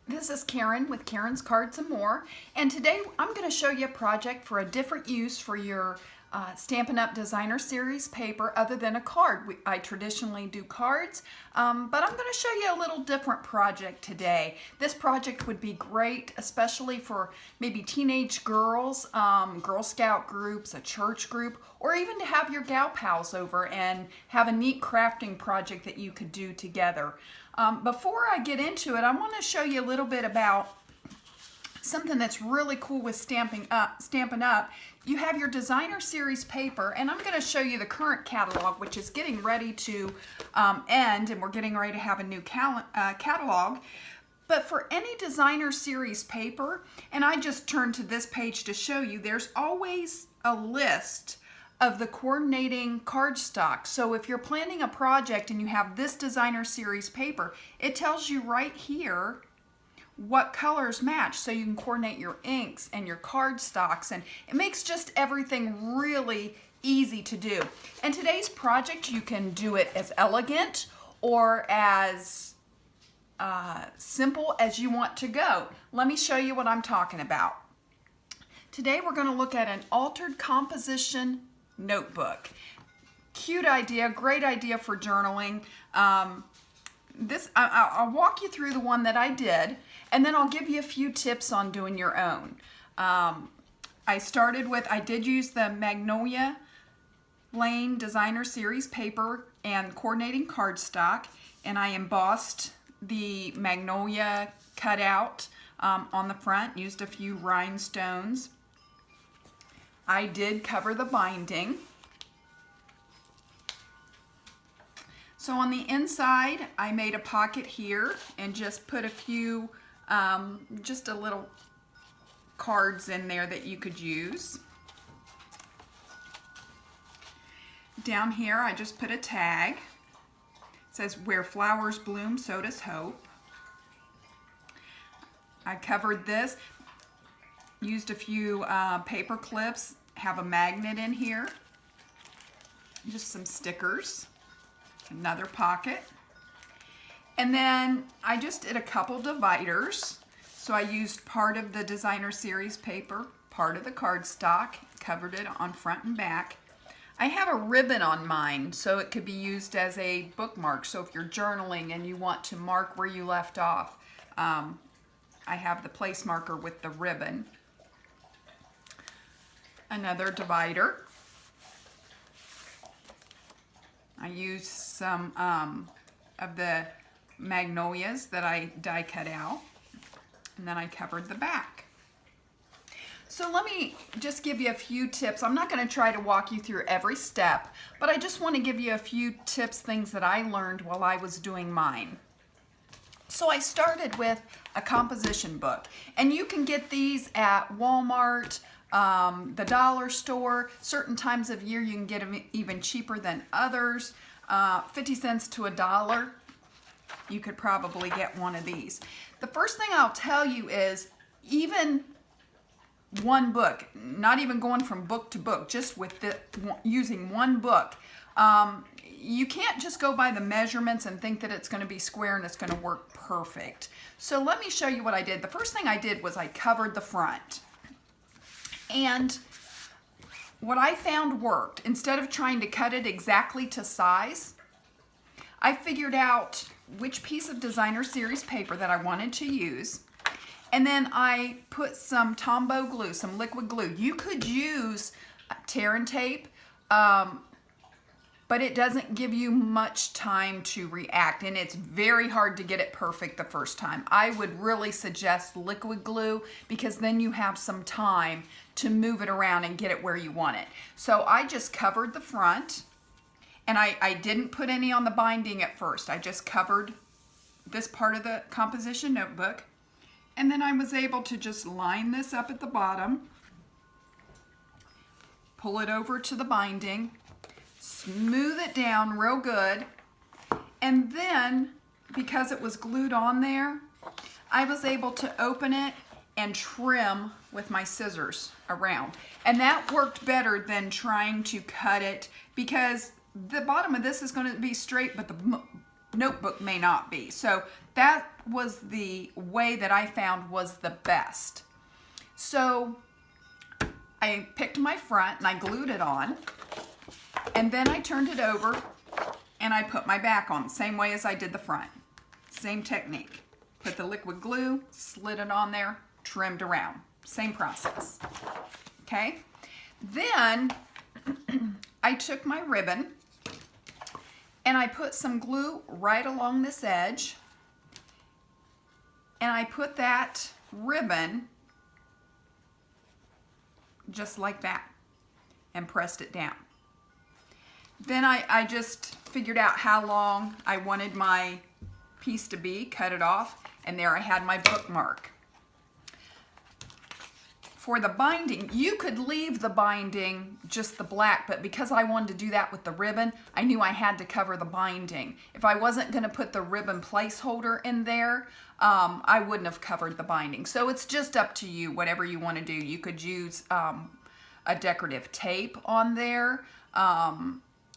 This is Karen with Karen's Cards and More, and today I'm going to show you a project for a different use for your Stampin' Up! Designer Series paper other than a card. I traditionally do cards, but I'm going to show you a little different project today. This project would be great, especially for maybe teenage girls, Girl Scout groups, a church group, or even to have your gal pals over and have a neat crafting project that you could do together. Before I get into it, I want to show you a little bit about something that's really cool with Stampin' Up. You have your Designer Series paper, and I'm going to show you the current catalog, which is getting ready to end, and we're getting ready to have a new catalog. But for any Designer Series paper, and I just turned to this page to show you, there's always a list of the coordinating cardstock. So if you're planning a project and you have this Designer Series paper, it tells you right here what colors match so you can coordinate your inks and your cardstocks, and it makes just everything really easy to do. And today's project, you can do it as elegant or as simple as you want to go. Let me show you what I'm talking about. Today we're going to look at an altered composition notebook. Cute idea, great idea for journaling. I'll walk you through the one that I did, and then I'll give you a few tips on doing your own. I did use the Magnolia Lane Designer Series paper and coordinating cardstock, and I embossed the Magnolia cutout on the front, used a few rhinestones. I did cover the binding. So on the inside, I made a pocket here and just put a few, just a little cards in there that you could use. Down here, I just put a tag. It says, "Where flowers bloom, so does hope." I covered this, used a few paper clips, have a magnet in here, just some stickers, another pocket, and then I just did a couple dividers. So I used part of the Designer Series paper, part of the cardstock, covered it on front and back. I have a ribbon on mine, so it could be used as a bookmark. So if you're journaling and you want to mark where you left off, I have the place marker with the ribbon. Another divider. I used some of the magnolias that I die cut out, and then I covered the back. So let me just give you a few tips. I'm not going to try to walk you through every step, but I just want to give you a few tips, things that I learned while I was doing mine. So I started with a composition book, and you can get these at Walmart, the dollar store. Certain times of year you can get them even cheaper than others. 50 cents to $1. You could probably get one of these. The first thing I'll tell you is, even one book, not even going from book to book, just with using one book, you can't just go by the measurements and think that it's going to be square and it's going to work perfect. So let me show you what I did. The first thing I did was I covered the front. And what I found worked, instead of trying to cut it exactly to size, I figured out which piece of Designer Series paper that I wanted to use, and then I put some Tombow glue, some liquid glue. You could use tear and tape, but it doesn't give you much time to react, and it's very hard to get it perfect the first time. I would really suggest liquid glue, because then you have some time to move it around and get it where you want it. So I just covered the front, and I didn't put any on the binding at first. I just covered this part of the composition notebook, and then I was able to just line this up at the bottom, pull it over to the binding, smooth it down real good, and then, because it was glued on there, I was able to open it and trim with my scissors around. And that worked better than trying to cut it, because the bottom of this is going to be straight, but the notebook may not be. So that was the way that I found was the best. So I picked my front and I glued it on, and then I turned it over and I put my back on the same way as I did the front. Same technique. Put the liquid glue, slid it on there, trimmed around. Same process. Okay? Then I took my ribbon and I put some glue right along this edge, and I put that ribbon just like that and pressed it down. Then I just figured out how long I wanted my piece to be, cut it off, and there I had my bookmark. For the binding, you could leave the binding just the black, but because I wanted to do that with the ribbon, I knew I had to cover the binding. If I wasn't going to put the ribbon placeholder in there, I wouldn't have covered the binding. So it's just up to you, whatever you want to do. You could use a decorative tape on there.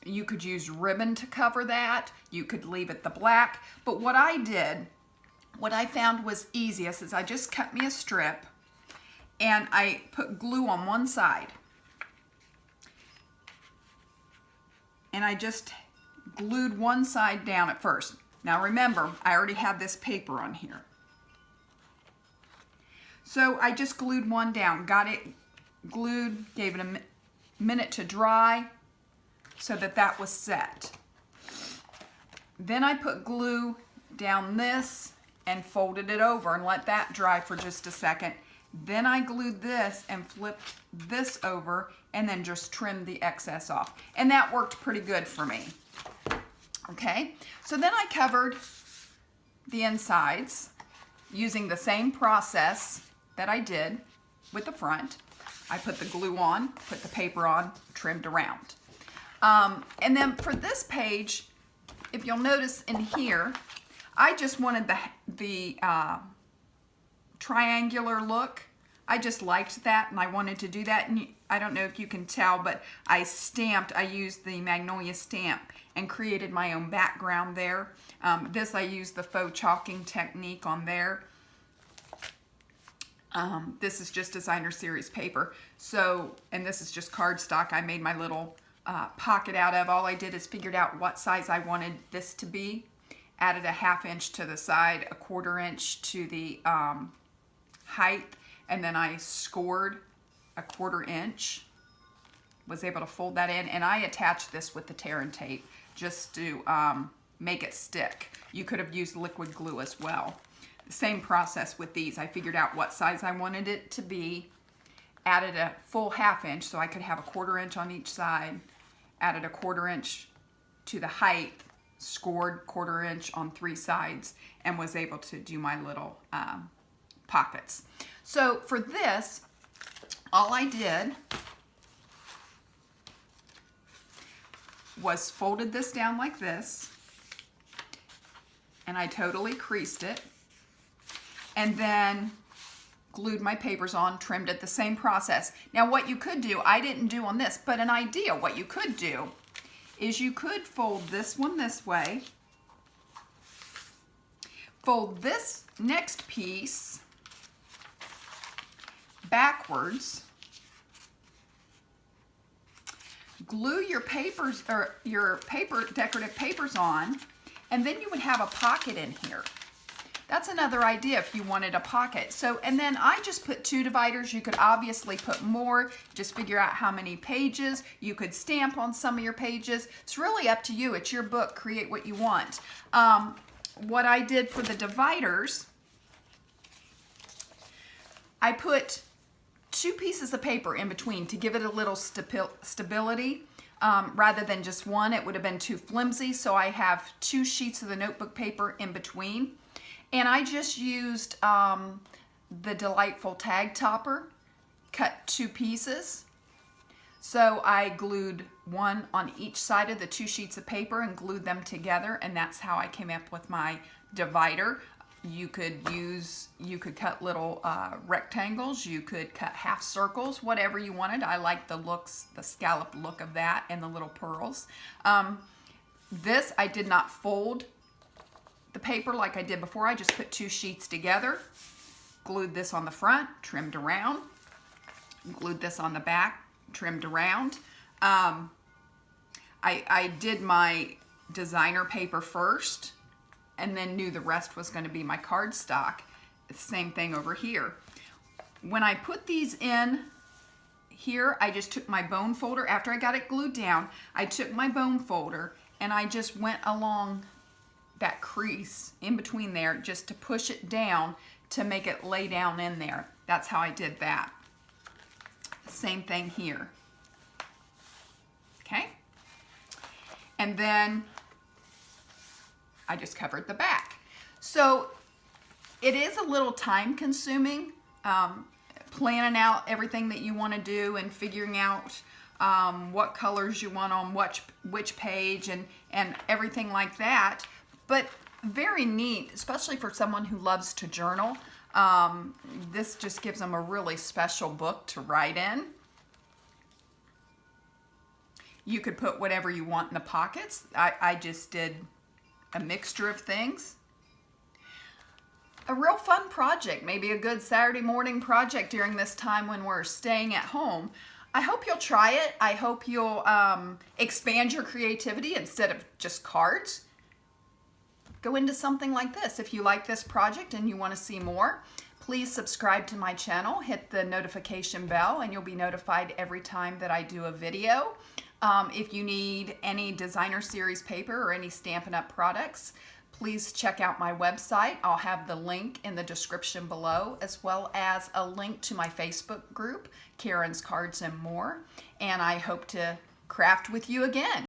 You could use ribbon to cover that. You could leave it the black. But what I did, what I found was easiest is I just cut me a strip and I put glue on one side. And I just glued one side down at first. Now remember, I already have this paper on here. So I just glued one down, got it glued, gave it a minute to dry so that that was set. Then I put glue down this and folded it over and let that dry for just a second. Then I glued this and flipped this over and then just trimmed the excess off. And that worked pretty good for me. Okay, so then I covered the insides using the same process that I did with the front. I put the glue on, put the paper on, trimmed around. And then for this page, if you'll notice in here, I just wanted the triangular look. I just liked that and I wanted to do that. And I don't know if you can tell, but I used the Magnolia stamp and created my own background there. This I used the faux chalking technique on there. This is just designer series paper. So, and this is just cardstock I made my little pocket out of. All I did is figured out what size I wanted this to be. Added a 1/2 inch to the side, a 1/4 inch to the height, and then I scored a 1/4 inch. Was able to fold that in, and I attached this with the tear and tape just to make it stick. You could have used liquid glue as well. The same process with these. I figured out what size I wanted it to be, added a full 1/2 inch so I could have a 1/4 inch on each side, added a 1/4 inch to the height, scored 1/4 inch on 3 sides, and was able to do my little pockets. So for this, all I did was folded this down like this, and I totally creased it, and then glued my papers on, trimmed it, the same process. Now what you could do, I didn't do on this, but an idea, what you could do is you could fold this one this way, fold this next piece backwards, glue your papers or your decorative papers on, and then you would have a pocket in here. That's another idea if you wanted a pocket. So, and then I just put 2 dividers. You could obviously put more, just figure out how many pages. You could stamp on some of your pages. It's really up to you. It's your book. Create what you want. What I did for the dividers, I put 2 pieces of paper in between to give it a little stability. Rather than just one, it would have been too flimsy. So I have 2 sheets of the notebook paper in between. And I just used the Delightful Tag Topper, cut 2 pieces. So I glued one on each side of the 2 sheets of paper and glued them together, and that's how I came up with my divider. You could cut little rectangles, you could cut half circles, whatever you wanted. I like the scallop look of that and the little pearls. This I did not fold the paper like I did before. I just put 2 sheets together, glued this on the front, trimmed around, glued this on the back, trimmed around. I did my designer paper first and then knew the rest was going to be my cardstock. Same thing over here. When I put these in here, I just took my bone folder. After I got it glued down, I took my bone folder and I just went along that crease in between there just to push it down to make it lay down in there. That's how I did that. Same thing here. Okay? And then I just covered the back. So it is a little time consuming, planning out everything that you want to do and figuring out what colors you want on which page and everything like that. But very neat, especially for someone who loves to journal. This just gives them a really special book to write in. You could put whatever you want in the pockets. I just did a mixture of things. A real fun project, maybe a good Saturday morning project during this time when we're staying at home. I hope you'll try it. I hope you'll expand your creativity instead of just cards. Go into something like this. If you like this project and you want to see more, please subscribe to my channel, hit the notification bell, and you'll be notified every time that I do a video. If you need any designer series paper or any Stampin' Up! Products, please check out my website. I'll have the link in the description below, as well as a link to my Facebook group, Karen's Cards and More. And I hope to craft with you again.